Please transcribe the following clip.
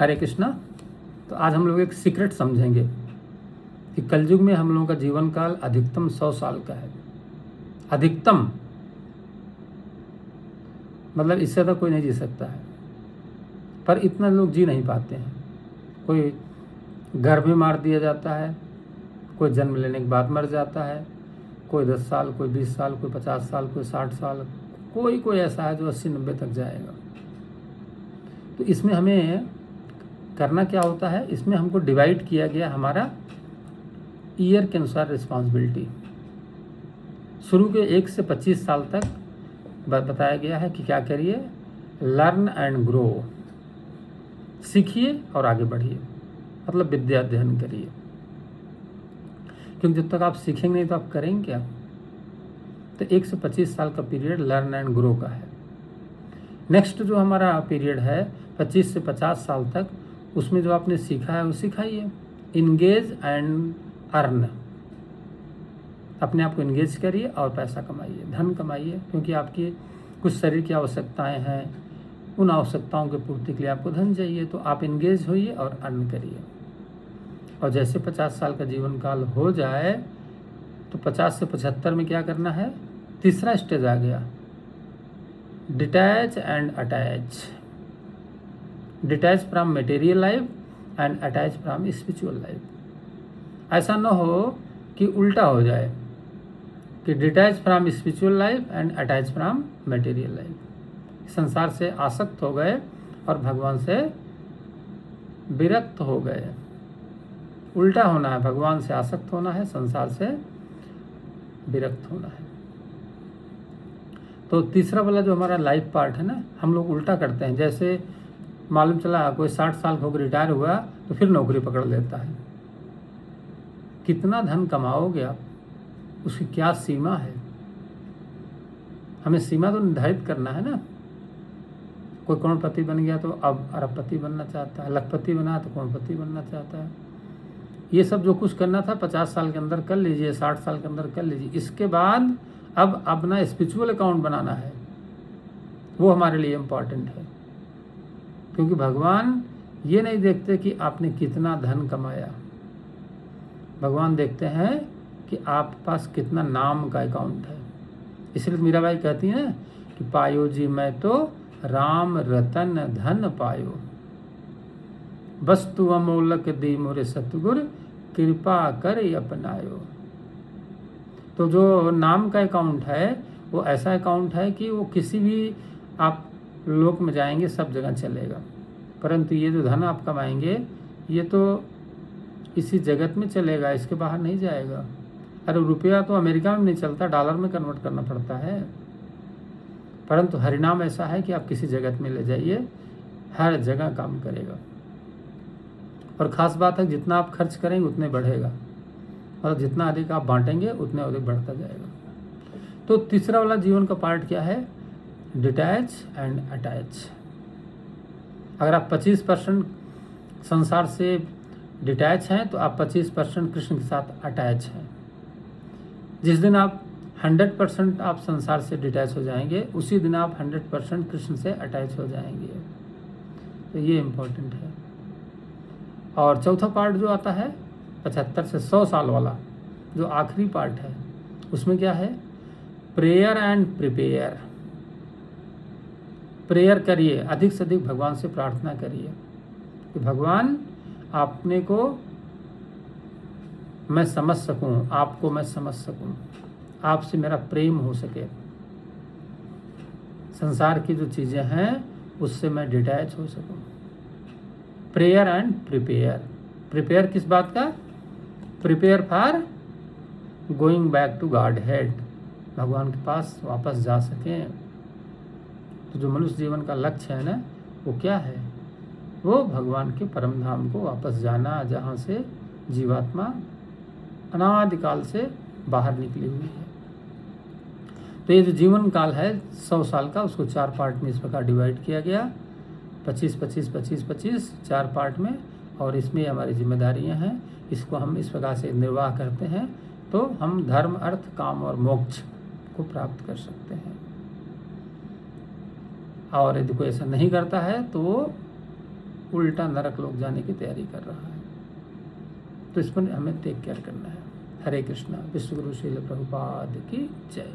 हरे कृष्णा। तो आज हम लोग एक सीक्रेट समझेंगे कि कलयुग में हम लोगों का जीवन काल अधिकतम 100 साल का है। अधिकतम मतलब इससे तो कोई नहीं जी सकता है, पर इतना लोग जी नहीं पाते हैं। कोई गर्भ में मार दिया जाता है, कोई जन्म लेने के बाद मर जाता है, कोई 10 साल, कोई 20 साल, कोई 50 साल, कोई 60 साल, कोई ऐसा है जो 80-90 तक जाएगा। तो इसमें हमें करना क्या होता है, इसमें हमको डिवाइड किया गया हमारा ईयर के अनुसार रिस्पॉन्सिबिलिटी। शुरू के 1 से 25 साल तक बताया गया है कि क्या करिए, लर्न एंड ग्रो, सीखिए और आगे बढ़िए, मतलब विद्या अध्ययन करिए। क्योंकि जब तक आप सीखेंगे नहीं तो आप करेंगे क्या। तो 1 से 25 साल का पीरियड लर्न एंड ग्रो का है। नेक्स्ट जो हमारा पीरियड है 25 से 50 साल तक, उसमें जो आपने सीखा है वो सिखाइए। इंगेज एंड अर्न, अपने आप को इंगेज करिए और पैसा कमाइए, धन कमाइए। क्योंकि आपकी कुछ शरीर की आवश्यकताएं हैं, उन आवश्यकताओं की पूर्ति के लिए आपको धन चाहिए, तो आप इंगेज होइए और अर्न करिए। और जैसे 50 साल का जीवन काल हो जाए तो 50 से 75 में क्या करना है, तीसरा स्टेज आ गया, detach and attach. Detach from material life and attach from spiritual life. ऐसा न हो कि उल्टा हो जाए कि detach from spiritual life and attach from material life. संसार से आसक्त हो गए और भगवान से विरक्त हो गए। उल्टा होना है, भगवान से आसक्त होना है, संसार से विरक्त होना है। तो तीसरा वाला जो हमारा लाइफ पार्ट है ना, हम लोग उल्टा करते हैं। जैसे मालूम चला कोई 60 साल होकर रिटायर हुआ तो फिर नौकरी पकड़ लेता है। कितना धन कमाओगे आप, उसकी क्या सीमा है, हमें सीमा तो निर्धारित करना है ना। कोई करोड़पति बन गया तो अब अरबपति बनना चाहता है, लखपति बना तो करोड़पति बनना चाहता है। ये सब जो कुछ करना था 50 साल के अंदर कर लीजिए, 60 साल के अंदर कर लीजिए। इसके बाद अब अपना स्पिरिचुअल अकाउंट बनाना है, वो हमारे लिए इम्पॉर्टेंट है। क्योंकि भगवान ये नहीं देखते कि आपने कितना धन कमाया, भगवान देखते हैं कि आपके पास कितना नाम का अकाउंट है। इसलिए मीराबाई कहती हैं कि पायो जी मैं तो राम रतन धन पायो, वस्तु अमोलक दी मोरे सतगुर, कृपा कर अपनायो। तो जो नाम का अकाउंट है वो ऐसा अकाउंट है कि वो किसी भी आप लोक में जाएंगे सब जगह चलेगा। परंतु ये जो धन आप कमाएंगे ये तो इसी जगत में चलेगा, इसके बाहर नहीं जाएगा। अरे रुपया तो अमेरिका में नहीं चलता, डॉलर में कन्वर्ट करना पड़ता है। परंतु हरिनाम ऐसा है कि आप किसी जगत में ले जाइए, हर जगह काम करेगा। और ख़ास बात है जितना आप खर्च करेंगे उतने बढ़ेगा, और जितना अधिक आप बांटेंगे उतने अधिक बढ़ता जाएगा। तो तीसरा वाला जीवन का पार्ट क्या है, डिटैच एंड अटैच। अगर आप 25% संसार से डिटैच हैं तो आप 25% कृष्ण के साथ अटैच हैं। जिस दिन आप 100% आप संसार से डिटैच हो जाएंगे, उसी दिन आप 100% कृष्ण से अटैच हो जाएंगे। तो ये इम्पोर्टेंट है। और चौथा पार्ट जो आता है 75 से 100 साल वाला, जो आखिरी पार्ट है, उसमें क्या है, प्रेयर एंड प्रिपेयर। प्रेयर करिए, अधिक से अधिक भगवान से प्रार्थना करिए कि भगवान आपने को मैं समझ सकूं, आपको मैं समझ सकूं, आपसे मेरा प्रेम हो सके, संसार की जो चीज़ें हैं उससे मैं डिटैच हो सकूं। Prayer and prepare. प्रिपेयर किस बात का, prepare for going back to Godhead, भगवान के पास वापस जा सकें। तो जो मनुष्य जीवन का लक्ष्य है ना, वो क्या है, वो भगवान के परम धाम को वापस जाना, जहाँ से जीवात्मा अनादिकाल से बाहर निकली हुई है। तो ये जो जीवन काल है 100 साल का, उसको 4 पार्ट में इस प्रकार डिवाइड किया गया, 25, 25, 25, 25, 4 पार्ट में। और इसमें हमारी जिम्मेदारियां हैं, इसको हम इस प्रकार से निर्वाह करते हैं तो हम धर्म, अर्थ, काम और मोक्ष को प्राप्त कर सकते हैं। और यदि कोई ऐसा नहीं करता है तो वो उल्टा नरक लोग जाने की तैयारी कर रहा है। तो इस पर हमें टेक केयर करना है। हरे कृष्णा। विश्व गुरु श्रील प्रभुपाद की जय।